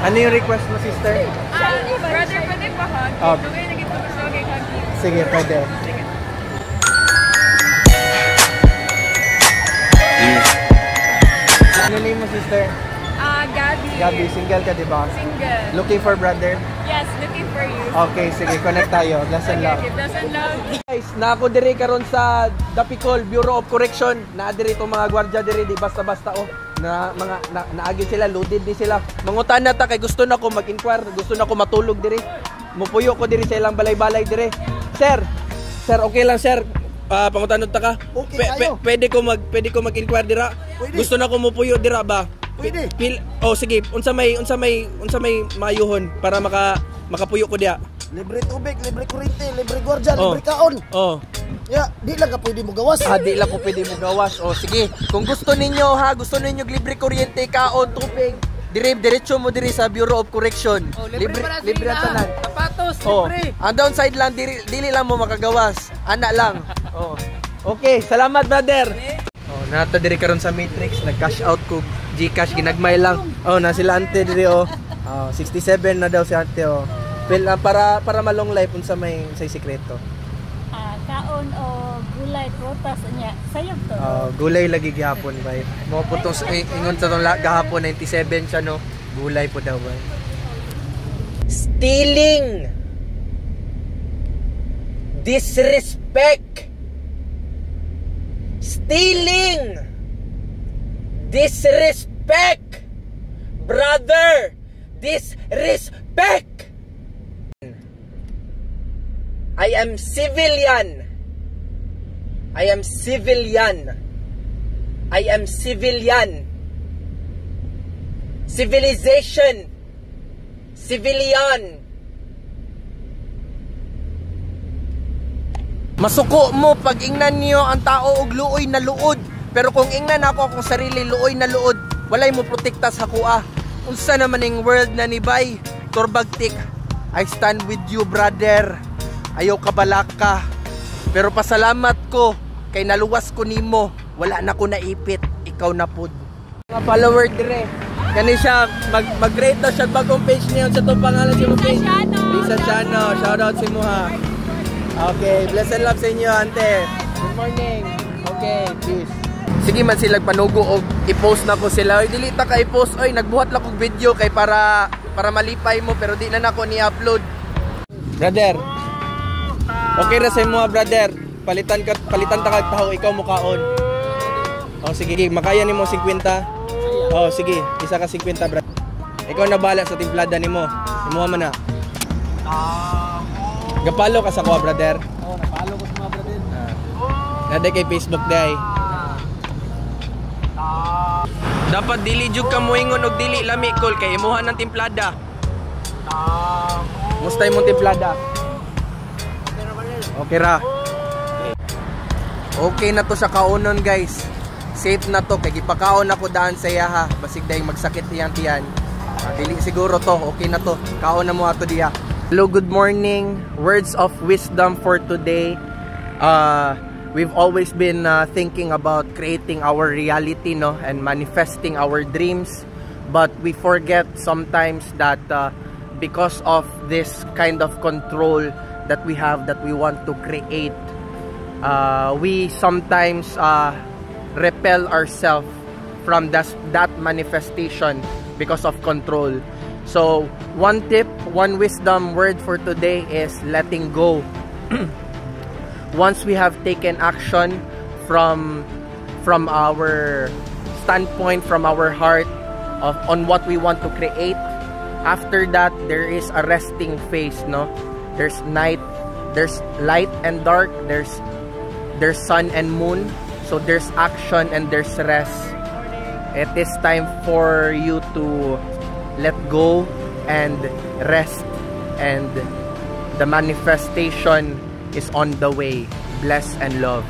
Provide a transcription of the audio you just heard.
Ano yung request mo, sister? Brother, pwede pa hug? Dugay na gito gusto kay hug. Sige, pwede. Ano name mo, sister? Gabi. Gabi, single ka, di ba? Single. Looking for brother? Yes, looking for you. Okay, sige, connect tayo. Bless and love. Okay, bless and love. Guys, na ako diri karon sa Dapicol Bureau of Correction. Na diri itong mga gwardiya diri, di basta-basta na mga naagi sila, loaded di sila. Mangutan na ta kay gusto na ko mag-inquire, gusto na ko matulog diri. Mupuyo ko diri sa ilang balay-balay diri. Sir, okay lang sir. Pangutanod ta ka. Okay, pwede ko mag-inquire dira. Pwede. Gusto na ko mupuyo dira ba? Pwede. Sige, unsa may mayuhon para makapuyo ko diha. Libre tubig, libre kuryente, libre gwardiya, libre kaon. Ya, di lang ka pwede mo gawas. Di lang ko pwede mo gawas. Sige. Kung gusto ninyo gusto ninyo libre kuryente, kaon, tubig, diretso mo diri sa Bureau of Correction. Libre ang tanan. Sapatos, libre. Ang downside lang dili lang mo makagawas. Ana lang. Okay, salamat brother. Nata diri karon sa Matrix, nag-cash out ko GCash ginagmay lang. Na sila ante diri 67 na daw si ante para malong life unsa may say sekreto. Kaon o gulay prutas nya sayop to. Gulay lagi gihapon bay. Mo putong ingon sa tong gahapon 97 siya no. Gulay po daw bay. Stealing. Disrespect. Stealing. Disrespect. Brother, disrespect. I am civilian. I am civilian. I am civilian. Civilization. Civilian. Masuko mo pag ingnan niyo ang tao og luoy na luod. Pero kung ingnan ako akong sarili luoy na luod, walay mo protekta sa kuha. Unsa naman ning world na ni bay? Turbagtik. I stand with you, brother. Ayaw ka balaka. Pero pasalamat ko kay naluwas ko nimo. Wala na ko naipit. Ikaw na pud. Mga follower dire. Kani siya mag-rate daw siya bagong page niya sa tong pangalan si mo page. Lisa Chano. Shout out si mo ha. Okay, bless and love sa inyo, ante. Good morning. Okay, peace. Sige man sila panugo og i-post na ko sila. Oy, dili ta ka i-post. Oy, nagbuhat lang kog video kay para malipay mo pero di na nako ni-upload. Brother. Okay ra sa imo, brother. Palitan ta kag taho, ikaw mukaon. Sige, makaya nimo 50. Sige, isa ka 50, brother. Ikaw na bala sa timplada nimo. Imuha man na. Gapalo ka sa kuha, brother? Napalo ko sa mga brother. Nade kay Facebook day. Dapat dili jud ka moingon og dili lami kol kay imuha ng timplada. Musta imong timplada? Okay ra. Okay na to sa kaunon, guys. Safe na to kay gipakaon ako daan sa iya ha. Basig day magsakit iyang tiyan. Dili siguro to, okay na to. Kaon na mo ato diha. Hello, good morning. Words of wisdom for today. We've always been thinking about creating our reality, no, and manifesting our dreams. But we forget sometimes that because of this kind of control that we have, that we want to create, we sometimes repel ourselves from that manifestation because of control. So one tip, one wisdom word for today is letting go. Once we have taken action from our standpoint, from our heart on what we want to create, after that there is a resting phase, no? There's night, there's light and dark, there's sun and moon. So there's action and there's rest. It is time for you to let go and rest, and the manifestation is on the way. Bless and love.